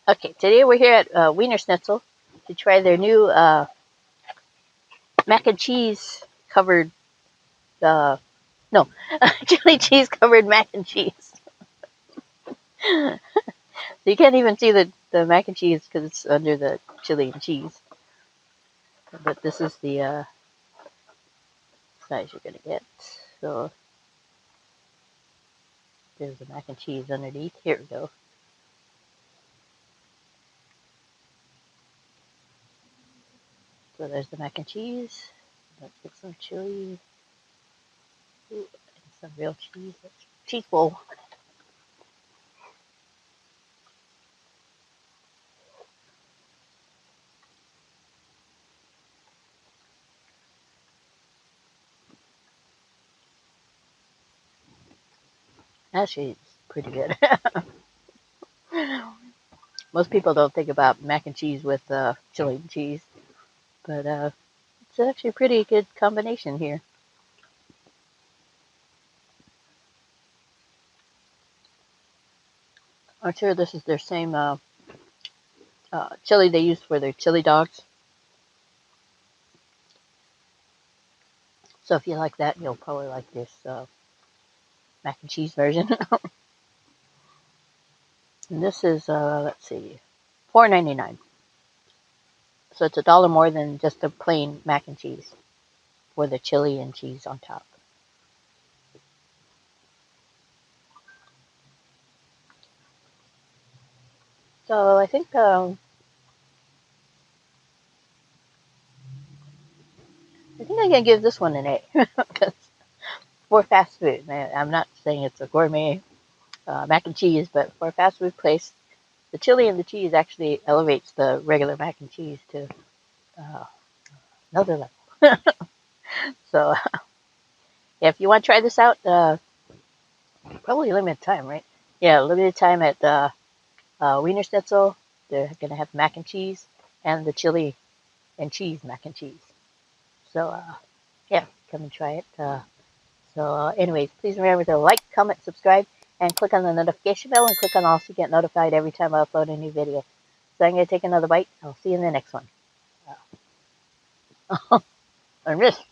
Okay, today we're here at Wienerschnitzel to try their new mac and cheese covered, no, chili cheese covered mac and cheese. So you can't even see the mac and cheese because it's under the chili and cheese. But this is the size you're going to get. So there's the mac and cheese underneath. Here we go. So there's the mac and cheese. Let's get some chili. Ooh, and some real cheese. Cheese bowl. Actually, it's pretty good. Most people don't think about mac and cheese with chili and cheese, but it's actually a pretty good combination here. I'm sure this is their same chili they use for their chili dogs. So if you like that, you'll probably like this mac and cheese version. And this is let's see, $4.99. So it's $1 more than just the plain mac and cheese with the chili and cheese on top. So I think I can give this one an A because for fast food, I'm not saying it's a gourmet mac and cheese, but for a fast food place, the chili and the cheese actually elevates the regular mac and cheese to uh, another level. So yeah, if you want to try this out, probably limited time, right? Yeah, limited time at Wienerschnitzel. They're gonna have mac and cheese and the chili and cheese mac and cheese. So yeah, come and try it. Anyways, please remember to like, comment, subscribe, and click on the notification bell and click on all to get notified every time I upload a new video. So I'm gonna take another bite. I'll see you in the next one. I missed.